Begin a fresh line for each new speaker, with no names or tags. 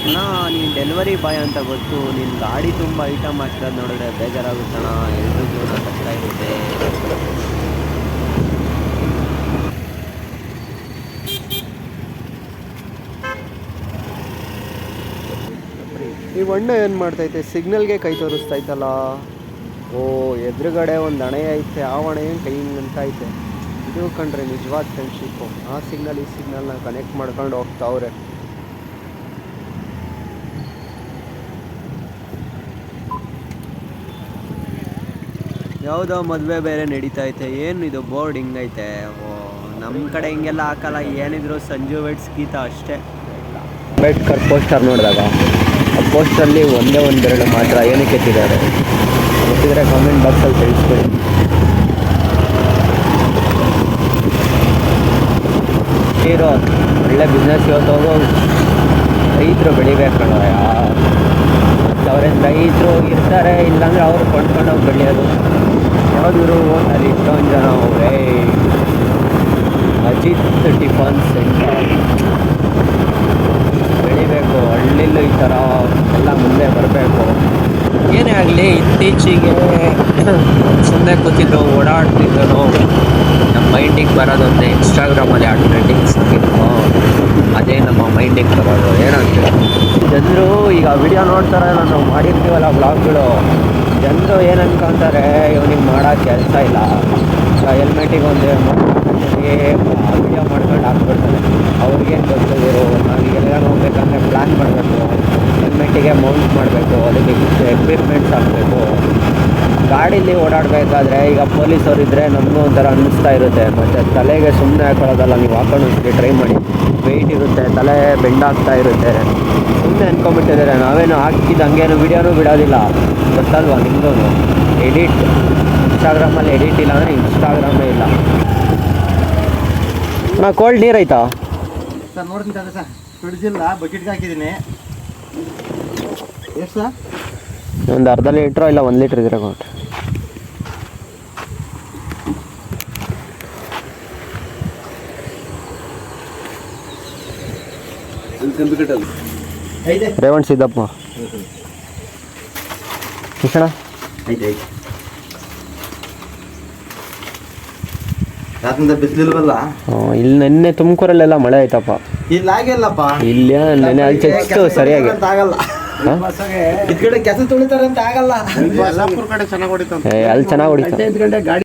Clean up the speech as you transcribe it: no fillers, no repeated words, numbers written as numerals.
ಅಣ್ಣ ನೀನು delivery boy ಅಂತ ಗೊತ್ತು, ನಿನ್ನ ಗಾಡಿ ತುಂಬ ಐಟಮ್ ಹಾಕಿರೋದು ನೋಡಿದ್ರೆ ಬೇಜಾರಾಗುತ್ತಣ್ಣ, ಎಲ್ಲರೂ ಜೀವನ ಕಷ್ಟ ಇರುತ್ತೆ. ಈ ಅಣ್ಣ ಏನು ಮಾಡ್ತೈತೆ, ಸಿಗ್ನಲ್ಗೆ ಕೈ ತೋರಿಸ್ತೈತಲ್ಲ. ಓ ಎದುರುಗಡೆ ಒಂದು ಅಣೆ ಐತೆ, ಆ ಅಣೆ ಕೈ ಅಂತ ಐತೆ. ಇದು ಕಂಡ್ರೆ ನಿಜವಾದ ಫ್ರೆಂಡ್ಶಿಪ್ಪು. ಆ ಸಿಗ್ನಲ್ ಈ ಸಿಗ್ನಲ್ನ ಕನೆಕ್ಟ್ ಮಾಡ್ಕೊಂಡು ಹೋಗ್ತಾವ್ರೆ. ಯಾವುದೋ ಮದುವೆ ಬೇರೆ ನಡೀತೈತೆ. ಏನು ಇದು ಬೋರ್ಡ್ ಹಿಂಗೈತೆ. ಓ ನಮ್ಮ ಕಡೆ ಹಿಂಗೆಲ್ಲ ಹಾಕಲ್ಲ, ಏನಿದ್ರು ಸಂಜು ವೆಡ್ಸ್ ಗೀತಾ ಅಷ್ಟೇ. ಅಂಬೇಡ್ಕರ್ ಪೋಸ್ಟರ್ ನೋಡಿದಾಗ ಆ ಪೋಸ್ಟರಲ್ಲಿ ಒಂದೇ ಒಂದೆರಡು ಮಾತ್ರ ಏನಕ್ಕೆ ಎತ್ತಿದ್ದಾರೆ ಗೊತ್ತಿದ್ರೆ ಕಾಮೆಂಟ್ ಬಾಕ್ಸಲ್ಲಿ ತಿಳಿಸ್ಕೊಡಿ. ನೀರು ಒಳ್ಳೆ ಬಿಸ್ನೆಸ್ ಇವತ್ತು ರೈತರು ಬೆಳಿಬೇಕಣ್ಣ. ಅವ್ರೇನು ರೈತರು ಇರ್ತಾರೆ, ಇಲ್ಲಾಂದರೆ ಅವರು ಕೊಂಡ್ಕೊಂಡೋಗಿ ಬೆಳೆಯೋದು. ಯಾವುದಿರು ಅಲ್ಲಿ ಇಷ್ಟೊಂದು ಜನ ಅವರೇ. ಅಜಿತ್ ಟಿಫನ್ ಸೆಂಟರ್ ಬೆಳಿಬೇಕು, ಹಳ್ಳಿಲೂ ಈ ಥರ ಎಲ್ಲ ಮುಂದೆ ಬರಬೇಕು. ಏನೇ ಆಗಲಿ ಇತ್ತೀಚೆಗೆ ಸುಮ್ಮನೆ ಕೂತಿದ್ದು ಓಡಾಡ್ತಿದ್ದನು, ನಮ್ಮ ಮೈಂಡಿಗೆ ಬರೋದೊಂದೇ ಇನ್ಸ್ಟಾಗ್ರಾಮಲ್ಲಿ ಆ ಟ್ರೆಂಡಿಂಗ್ಸ್ ಆಗಿತ್ತು, ಅದೇ ನಮ್ಮ ಮೈಂಡಿಗೆ ಬರೋದು. ಏನಂತೀರ ಜನರು ಈಗ ವಿಡಿಯೋ ನೋಡ್ತಾರೆ, ನಾವು ಮಾಡಿರ್ತೀವಲ್ಲ ಬ್ಲಾಗ್ಗಳು, ಜನರು ಏನು ಅನ್ಕೊತಾರೆ, ಇವನಿಗೆ ಮಾಡೋಕ್ಕೆ ಕೆಲಸ ಇಲ್ಲ, ಹೆಲ್ಮೆಟಿಗೆ ಒಂದು ವಿಡಿಯೋ ಮಾಡ್ಕೊಂಡು ಹಾಕ್ಬಿಡ್ತಾರೆ. ಅವ್ರಿಗೇನು ಗೊತ್ತಿದ್ರು, ನಾವೀಗೆಲ್ಲ ಹೋಗ್ಬೇಕಂದ್ರೆ ಪ್ಲ್ಯಾನ್ ಮಾಡಬೇಕು, ಹೆಲ್ಮೆಟಿಗೆ ಮೌಂಟ್ ಮಾಡಬೇಕು, ಅದಕ್ಕೆ ಎಕ್ವಿಪ್ಮೆಂಟ್ಸ್ ಹಾಕಬೇಕು. ಗಾಡೀಲಿ ಓಡಾಡಬೇಕಾದ್ರೆ ಈಗ ಪೊಲೀಸವ್ರು ಇದ್ದರೆ ನಮಗೂ ಒಂಥರ ಅನ್ನಿಸ್ತಾ ಇರುತ್ತೆ. ಮತ್ತು ತಲೆಗೆ ಸುಮ್ಮನೆ ಹಾಕೊಳ್ಳೋದಲ್ಲ, ನೀವು ಹಾಕೊಂಡು ಟ್ರೈ ಮಾಡಿ, ವೆಯ್ಟ್ ಇರುತ್ತೆ, ತಲೆ ಬೆಂಡಾಗ್ತಾ ಇರುತ್ತೆ. ಸುಮ್ಮನೆ ಅನ್ಕೊಂಬಿಟ್ಟಿದ್ದಾರೆ. ನಾವೇನು ಹಾಕಿದ್ದು ಹಂಗೇನು ವಿಡಿಯೋನೂ ಬಿಡೋದಿಲ್ಲ, ಗೊತ್ತಲ್ವಾ ನಿಮಗೂ. ಎಡಿಟ್ ಇನ್ಸ್ಟಾಗ್ರಾಮಲ್ಲಿ ಎಡಿಟ್ ಇಲ್ಲ ಅಂದರೆ ಇನ್ಸ್ಟಾಗ್ರಾಮೇ ಇಲ್ಲ. ನಾ ಕೋಲ್ಡ್ ನೀರು ಆಯ್ತಾ
ಸರ್? ನೋಡ್ತೀನಿ ಸರ್, ಫ್ರಿಡ್ಜಿಲ್ಲ, ಬಕೆಟ್ಗೆ ಹಾಕಿದ್ದೀನಿ. ಎಷ್ಟು ಸರ್?
ಒಂದು ಅರ್ಧ ಲೀಟ್ರು ಇಲ್ಲ 1 ಲೀಟ್ರ್ ಇದ್ರೆ ಕೊಟ್ಟು. ರೇವಣ್ ಸಿದ್ದಪ್ಪ ಶಿಕ್ಷಣ
ಐತೆ ರಾತ್ರಿಂದ ಬಿಸಿಲಿಲ್ವಲ್ಲ.
ಇಲ್ಲಿ ನೆನ್ನೆ ತುಮಕೂರಲ್ಲೆಲ್ಲ ಮಳೆ ಆಯ್ತಪ್ಪ.
ಇಲ್ಲ ಆಗಿಲ್ಲಪ್ಪ,
ಇಲ್ಲ ನೆನ್ನೆ ಅಲ್ಲಿ ಚೆಕ್ತು ಸರಿಯಾಗಿ
ಆಗಲ್ಲ. ಈ ಕಡೆ ಕೆಲಸ ತುಳಿತಾರೆ ಅಂತ ಆಗಲ್ಲ. ಅಲ್ಲಿ ಚೆನ್ನಾಗಿ ಹೊಡಿತಾರೆ.
ಅಲ್ಲಿ ಚೆನ್ನಾಗಿ ಹೊಡಿತಾರೆ.